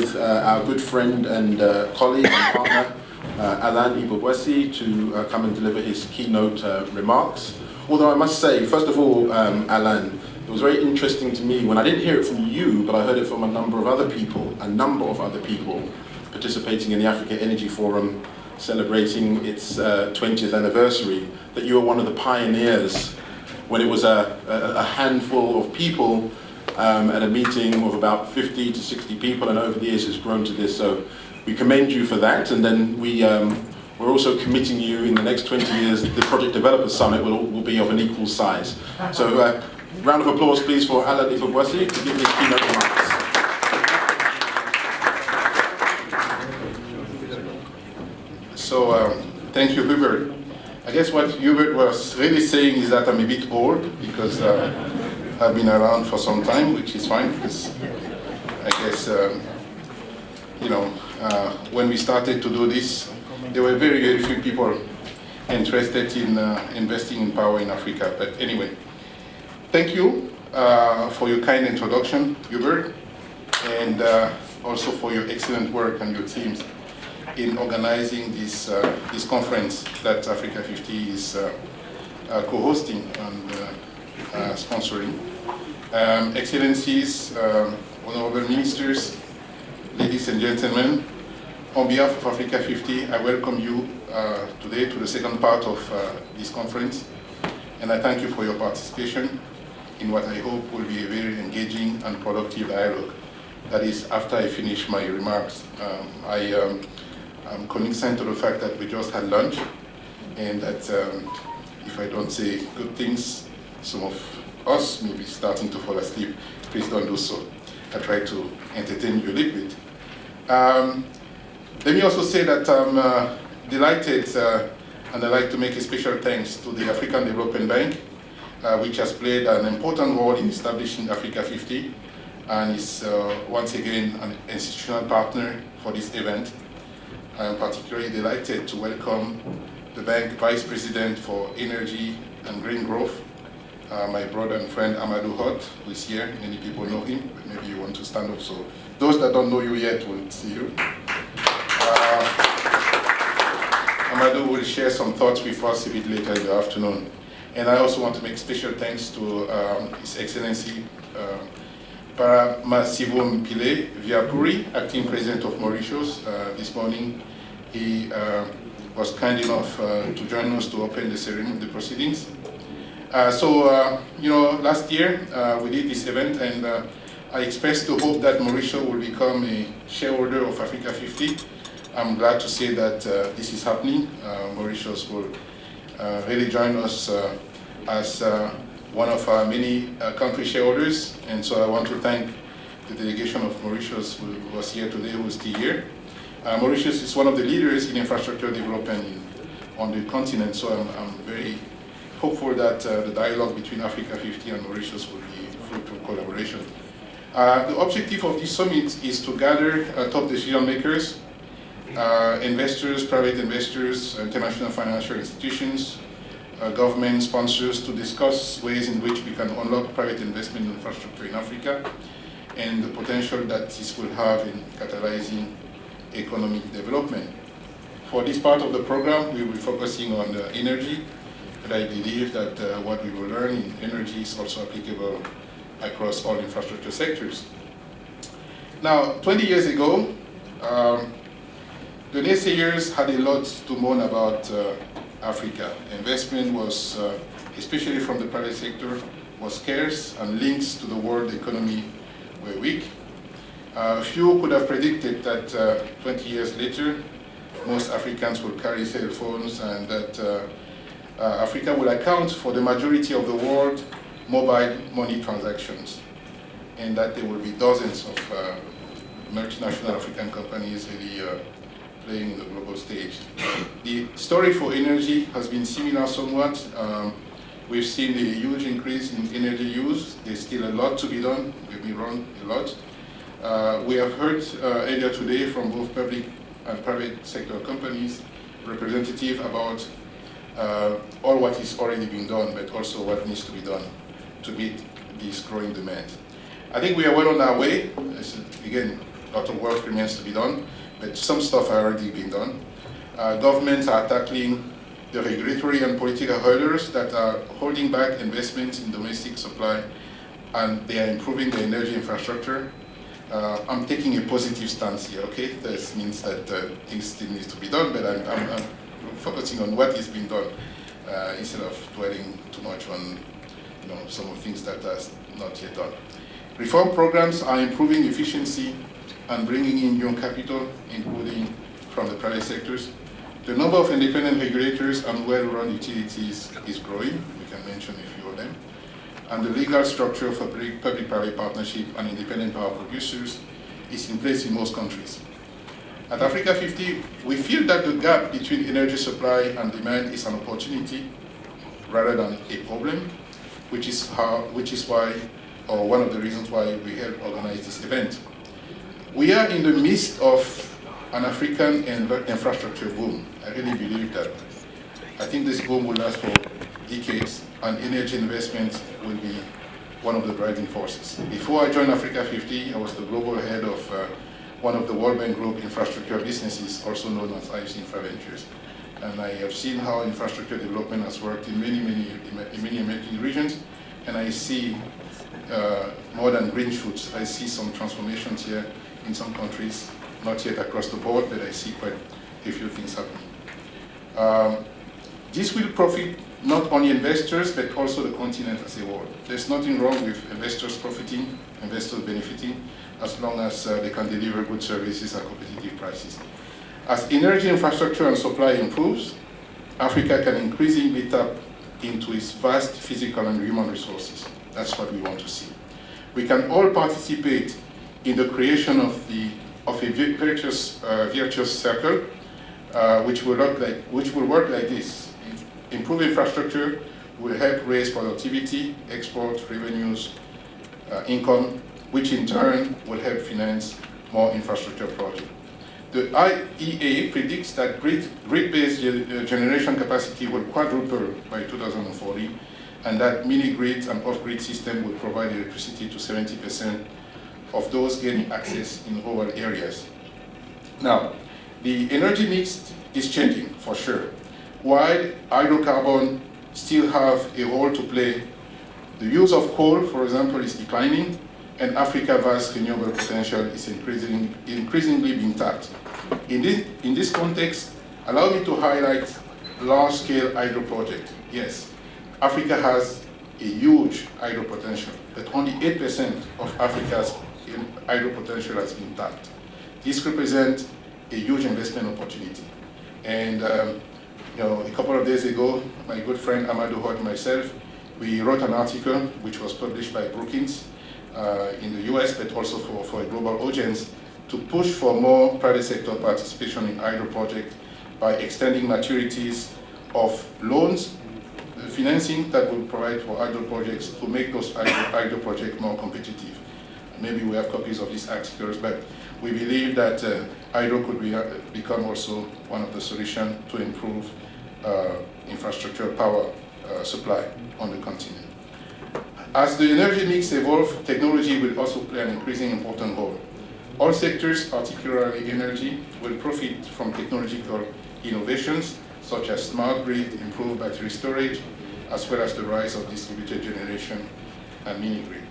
with our good friend and colleague and partner, Alain Ebobisse, to come and deliver his keynote remarks. Although I must say, first of all, Alain, it was very interesting to me when I didn't hear it from you, but I heard it from a number of other people participating in the Africa Energy Forum, celebrating its 20th anniversary, that you were one of the pioneers when it was a handful of people at a meeting of about 50 to 60 people, and over the years it's grown to this. So we commend you for that, and then we're also committing you in the next 20 years, the Project Developers Summit will be of an equal size. So round of applause please for Alain Ebobisse to give his keynote remarks. So thank you, Hubert. I guess what Hubert was really saying is that I'm a bit old because I've been around for some time, which is fine because I guess, when we started to do this, there were very, very few people interested in investing in power in Africa. But anyway, thank you for your kind introduction, Hubert, and also for your excellent work and your teams in organizing this conference that Africa50 is co-hosting and sponsoring. Excellencies, honorable ministers, ladies and gentlemen, on behalf of Africa50, I welcome you today to the second part of this conference, and I thank you for your participation in what I hope will be a very engaging and productive dialogue. That is, after I finish my remarks. I'm cognizant of the fact that we just had lunch, and that if I don't say good things, some of us may be starting to fall asleep. Please don't do so. I try to entertain you a little bit. Let me also say that I'm delighted, and I'd like to make a special thanks to the African Development Bank, which has played an important role in establishing Africa50, and is once again an institutional partner for this event. I am particularly delighted to welcome the Bank Vice President for Energy and Green Growth, my brother and friend Amadou Hott, who is here. Many people know him, but maybe you want to stand up so those that don't know you yet will see you. Amadou will share some thoughts with us a bit later in the afternoon. And I also want to make special thanks to His Excellency Paramasivo Mpile Viapuri, Acting President of Mauritius. This morning he was kind enough to join us to open the ceremony of the proceedings. Last year we did this event, and I expressed the hope that Mauritius will become a shareholder of Africa50. I'm glad to say that this is happening. Mauritius will really join us as one of our many country shareholders, and so I want to thank the delegation of Mauritius who was here today, who is still here. Mauritius is one of the leaders in infrastructure development on the continent, so I'm very hopeful that the dialogue between Africa50 and Mauritius will be fruitful collaboration. The objective of this summit is to gather top decision makers, investors, private investors, international financial institutions, government sponsors, to discuss ways in which we can unlock private investment in infrastructure in Africa and the potential that this will have in catalyzing economic development. For this part of the program, we will be focusing on energy, but I believe that what we will learn in energy is also applicable across all infrastructure sectors. Now, 20 years ago, the naysayers had a lot to moan about Africa. Investment was, especially from the private sector, was scarce, and links to the world economy were weak. Few could have predicted that 20 years later, most Africans will carry cell phones, and that Africa will account for the majority of the world mobile money transactions, and that there will be dozens of multinational African companies really playing in the global stage. The story for energy has been similar somewhat. We've seen a huge increase in energy use. There's still a lot to be done. We've been wrong a lot. We have heard earlier today from both public and private sector companies representative about all what is already being done, but also what needs to be done to meet this growing demand. I think we are well on our way. Again, A lot of work remains to be done, but some stuff are already being done. Governments are tackling the regulatory and political hurdles that are holding back investments in domestic supply, and they are improving the energy infrastructure. I'm taking a positive stance here, okay? This means that things still need to be done, but I'm focusing on what is being done instead of dwelling too much on some of the things that are not yet done. Reform programs are improving efficiency and bringing in new capital, including from the private sectors. The number of independent regulators and well-run utilities is growing. We can mention a few of them. And the legal structure for public-private partnership and independent power producers is in place in most countries. At Africa50, we feel that the gap between energy supply and demand is an opportunity rather than a problem, which is why, or one of the reasons why we helped organize this event. We are in the midst of an African infrastructure boom. I really believe that. I think this boom will last for decades, and energy investment will be one of the driving forces. Before I joined Africa50, I was the global head of one of the World Bank Group infrastructure businesses, also known as Ai-Africa50. And I have seen how infrastructure development has worked in many emerging regions, and I see more than green shoots. I see some transformations here in some countries, not yet across the board, but I see quite a few things happening. This will profit not only investors, but also the continent as a whole. There's nothing wrong with investors profiting, investors benefiting, as long as they can deliver good services at competitive prices. As energy infrastructure and supply improves, Africa can increasingly tap into its vast physical and human resources. That's what we want to see. We can all participate in the creation of a virtuous circle, which will work like this. Improve infrastructure will help raise productivity, export, revenues, income, which in turn will help finance more infrastructure projects. The IEA predicts that grid-based generation capacity will quadruple by 2040, and that mini-grid and off-grid system will provide electricity to 70% of those gaining access in rural areas. Now, the energy mix is changing for sure. While hydrocarbon still have a role to play, the use of coal, for example, is declining, and Africa's vast renewable potential is increasingly being tapped. In this context, allow me to highlight large-scale hydro projects. Yes, Africa has a huge hydro potential, but only 8% of Africa's hydro potential has been tapped. This represents a huge investment opportunity. And a couple of days ago, my good friend Amadou Hott and myself, we wrote an article which was published by Brookings in the US, but also for a global audience, to push for more private sector participation in hydro projects by extending maturities of loans, financing that will provide for hydro projects to make those hydro projects more competitive. Maybe we have copies of these articles, but we believe that hydro could become also one of the solutions to improve infrastructure power supply on the continent. As the energy mix evolves, technology will also play an increasingly important role. All sectors, particularly energy, will profit from technological innovations such as smart grid, improved battery storage, as well as the rise of distributed generation and mini-grid.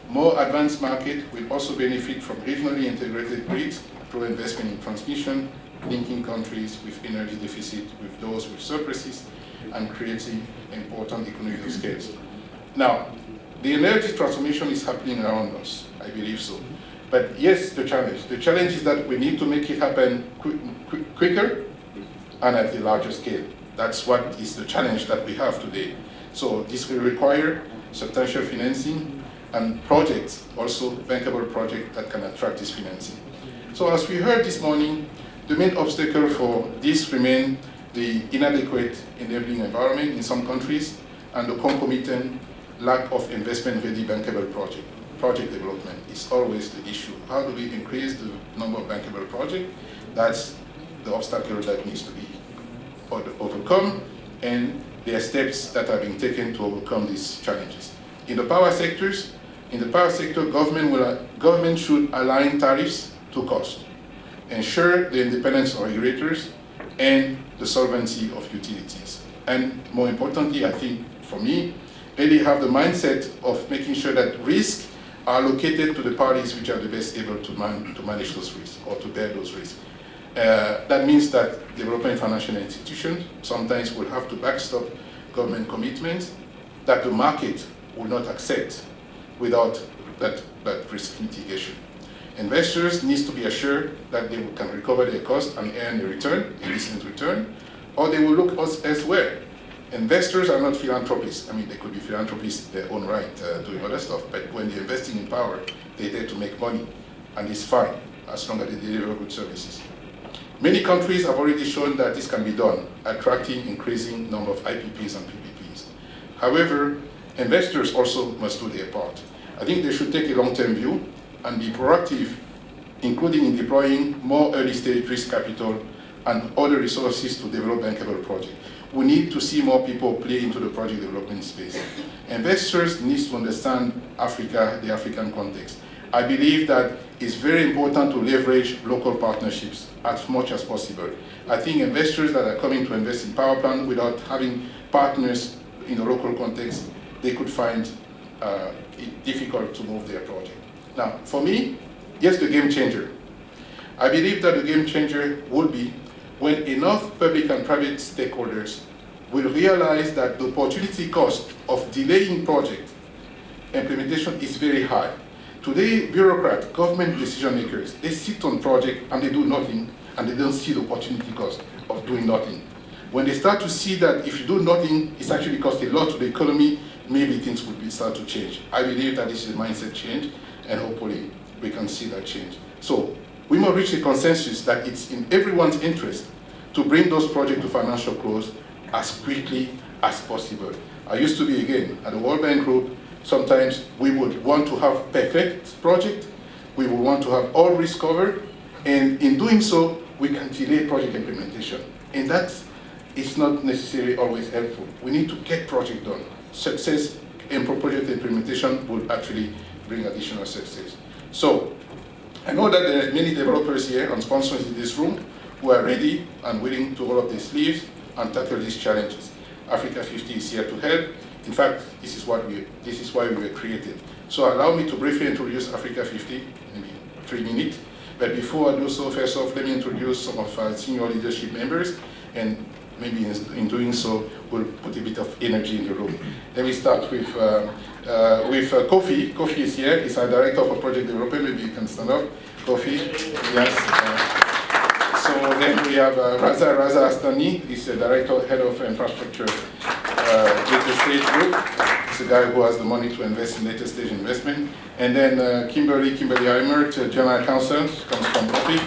More advanced markets will also benefit from regionally integrated grids through investment in transmission, linking countries with energy deficit with those with surpluses, and creating important economic scales. Now, the energy transformation is happening around us, I believe so. But yes, the challenge is that we need to make it happen quicker and at a larger scale. That's what is the challenge that we have today. So this will require substantial financing and projects, also bankable projects that can attract this financing. So as we heard this morning, the main obstacle for this remains the inadequate enabling environment in some countries and the concomitant lack of investment-ready bankable project. Project development is always the issue. How do we increase the number of bankable projects? That's the obstacle that needs to be overcome, and there are steps that are being taken to overcome these challenges. In the power sector, government should align tariffs two costs: ensure the independence of regulators and the solvency of utilities. And more importantly, I think for me, really have the mindset of making sure that risks are allocated to the parties which are the best able to manage those risks or to bear those risks. That means that developing financial institutions sometimes will have to backstop government commitments that the market will not accept without that risk mitigation. Investors need to be assured that they can recover their cost and earn a return, a decent return, or they will look elsewhere. Investors are not philanthropists. I mean, they could be philanthropists in their own right, doing other stuff, but when they're investing in power, they're there to make money, and it's fine, as long as they deliver good services. Many countries have already shown that this can be done, attracting increasing number of IPPs and PPPs. However, investors also must do their part. I think they should take a long-term view and be proactive, including in deploying more early-stage risk capital and other resources to develop bankable projects. We need to see more people play into the project development space. Investors need to understand Africa, the African context. I believe that it's very important to leverage local partnerships as much as possible. I think investors that are coming to invest in power plant without having partners in the local context, they could find it difficult to move their project. Now, for me, yes, the game changer. I believe that the game changer will be when enough public and private stakeholders will realize that the opportunity cost of delaying project implementation is very high. Today, bureaucrats, government decision makers, they sit on project and they do nothing, and they don't see the opportunity cost of doing nothing. When they start to see that if you do nothing, it's actually cost a lot to the economy, maybe things would start to change. I believe that this is a mindset change, and hopefully we can see that change. So we must reach a consensus that it's in everyone's interest to bring those projects to financial close as quickly as possible. I used to be, again, at the World Bank Group, sometimes we would want to have perfect project, we would want to have all risk covered, and in doing so, we can delay project implementation. And that is not necessarily always helpful. We need to get project done. Success in project implementation will actually bring additional success. So, I know that there are many developers here and sponsors in this room who are ready and willing to roll up their sleeves and tackle these challenges. Africa50 is here to help. In fact, this is why we were created. So allow me to briefly introduce Africa50, maybe 3 minutes. But before I do so, first off, let me introduce some of our senior leadership members, and maybe in doing so, we'll put a bit of energy in the room. Let me start with Kofi. Kofi is here. He's our director for project development. Maybe you can stand up. Kofi, yes. So then we have Raza Astani. He's the director, head of infrastructure, later stage group. He's a guy who has the money to invest in later stage investment. And then Kimberly Eimert, general counsel, comes from Kofi.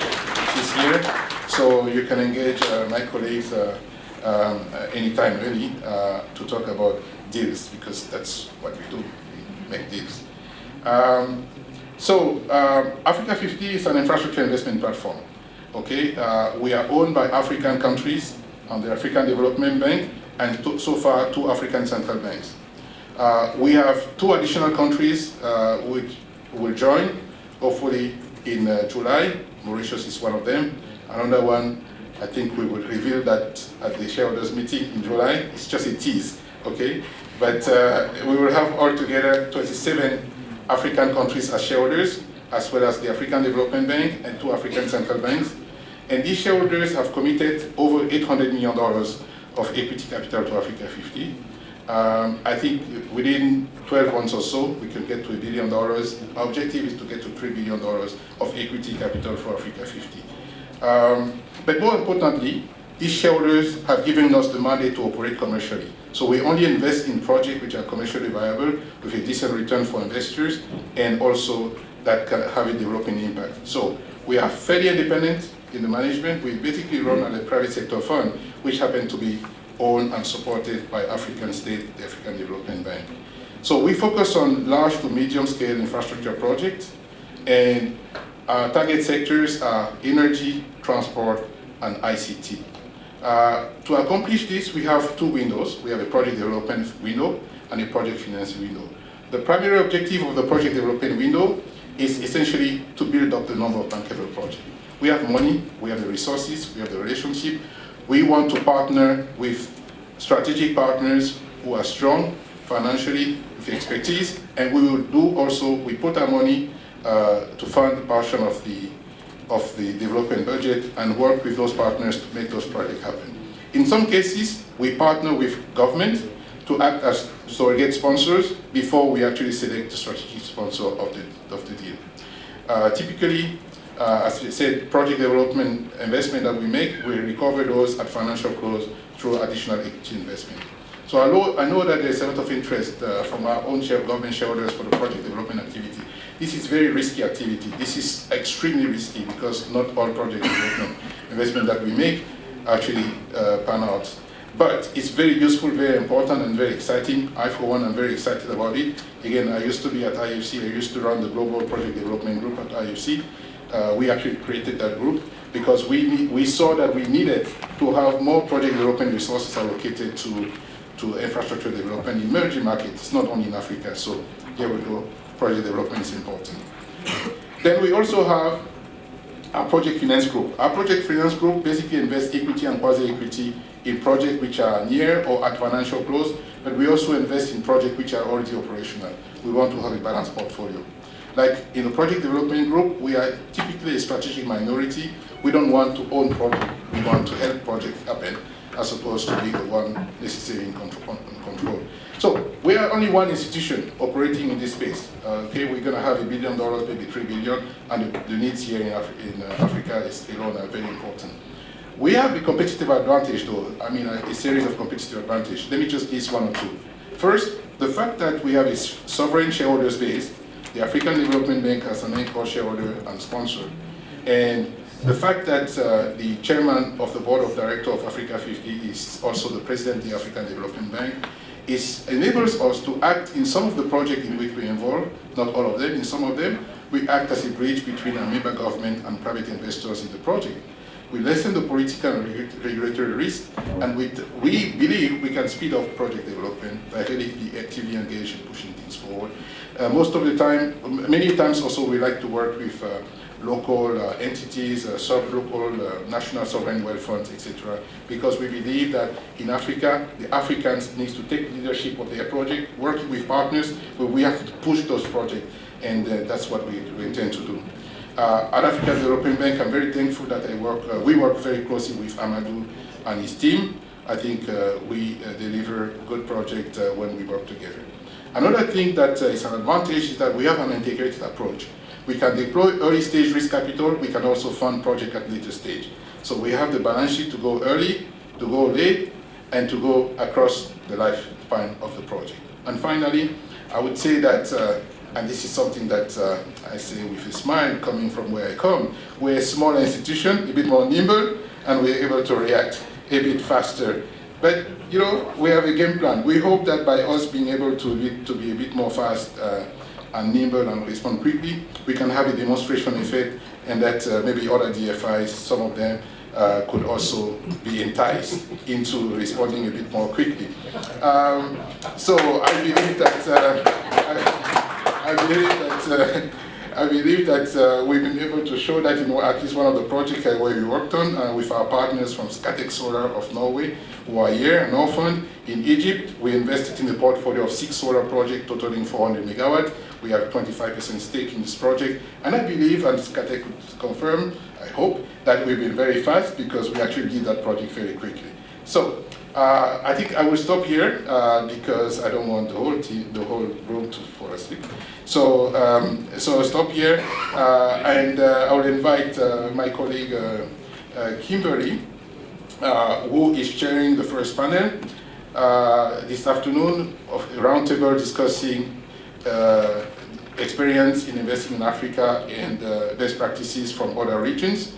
She's here. So you can engage my colleagues anytime really to talk about deals, because that's what we do, we make deals. Africa50 is an infrastructure investment platform. Okay, we are owned by African countries and the African Development Bank, and so far 2 African central banks. We have 2 additional countries which will join, hopefully in July. Mauritius is one of them. Another one, I think we will reveal that at the shareholders meeting in July. It's just a tease, okay? But we will have altogether 27 African countries as shareholders, as well as the African Development Bank and 2 African central banks. And these shareholders have committed over $800 million of equity capital to Africa50. I think within 12 months or so, we can get to $1 billion. Our objective is to get to $3 billion of equity capital for Africa50. But more importantly, these shareholders have given us the mandate to operate commercially. So we only invest in projects which are commercially viable with a decent return for investors, and also that can have a developing impact. So we are fairly independent in the management. We basically run at a private sector fund, which happen to be owned and supported by African State, the African Development Bank. So we focus on large to medium scale infrastructure projects, and our target sectors are energy, transport, and ICT. To accomplish this, we have 2 windows. We have a project development window and a project financing window. The primary objective of the project development window is essentially to build up the number of bankable projects. We have money, we have the resources, we have the relationship. We want to partner with strategic partners who are strong financially, with expertise, and we will do also, we put our money to fund a portion of the development budget and work with those partners to make those projects happen. In some cases, we partner with government to act as surrogate sponsors before we actually select the strategic sponsor of the deal. Typically, as we said, project development investment that we make, we recover those at financial close through additional equity investment. So I know that there's a lot of interest from our own government shareholders for the project development activity. This is very risky activity. This is extremely risky because not all project development investment that we make actually pan out. But it's very useful, very important, and very exciting. I, for one, am very excited about it. Again, I used to be at IFC. I used to run the Global Project Development Group at IFC. We actually created that group because we saw that we needed to have more project development resources allocated to infrastructure development in emerging markets. It's not only in Africa. So here we go. Project development is important. Then we also have our project finance group. Our project finance group basically invests equity and quasi-equity in projects which are near or at financial close, but we also invest in projects which are already operational. We want to have a balanced portfolio. Like in the project development group, we are typically a strategic minority. We don't want to own projects. We want to help projects happen as opposed to being the one necessarily in control. So we are only one institution operating in this space. Okay, we're going to have $1 billion, maybe $3 billion, and the needs here in Africa alone are very important. We have a competitive advantage, though. I mean, a series of competitive advantages. Let me just list one or two. First, the fact that we have a sovereign shareholders base, the African Development Bank as an anchor shareholder and sponsor, and the fact that the chairman of the board of directors of Africa50 is also the president of the African Development Bank enables us to act in some of the projects in which we involve, not all of them, in some of them, we act as a bridge between a member government and private investors in the project. We lessen the political and regulatory risk, and we believe we can speed up project development by really be actively engaged in pushing things forward. Most of the time, many times also we like to work with local entities, sub-local, national sovereign wealth funds, etc. Because we believe that in Africa, the Africans need to take leadership of their project, working with partners, but we have to push those projects, and that's what we intend to do. At African Development Bank, I'm very thankful that we work very closely with Amadou and his team. I think we deliver good project when we work together. Another thing that is an advantage is that we have an integrated approach. We can deploy early stage risk capital, we can also fund project at later stage. So we have the balance sheet to go early, to go late, and to go across the lifespan of the project. And finally, I would say that, and this is something that I say with a smile coming from where I come, we're a small institution, a bit more nimble, and we're able to react a bit faster. But, you know, we have a game plan. We hope that by us being able to be a bit more fast and nimble and respond quickly, we can have a demonstration effect, and that maybe other DFIs, some of them, could also be enticed into responding a bit more quickly. So I believe that I believe that we've been able to show that in at least one of the projects where we worked on with our partners from Scatec Solar of Norway, who are here, and Norfund. In Egypt, we invested in a portfolio of 6 solar projects totaling 400 megawatts. We have 25% stake in this project, and I believe, and Scatec could confirm, I hope, that we've been very fast because we actually did that project very quickly. So I think I will stop here because I don't want the whole room to fall asleep. So I'll stop here, and I will invite my colleague Kimberly, who is chairing the first panel this afternoon of a roundtable discussing experience in investing in Africa and best practices from other regions.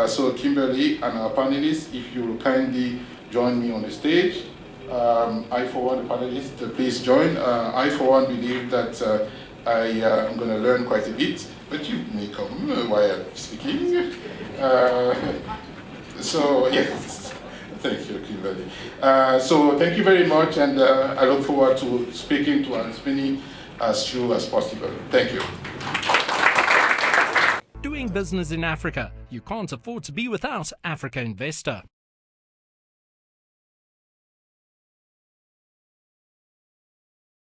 So Kimberly and our panelists, if you will kindly join me on the stage. I, for one, the panelists, please join. I, for one, believe that I am going to learn quite a bit, but you may come while I'm speaking. So, yes, thank you, Kimberly. So, thank you very much, and I look forward to speaking to as many as you as possible. Thank you. Doing business in Africa. You can't afford to be without Africa Investor.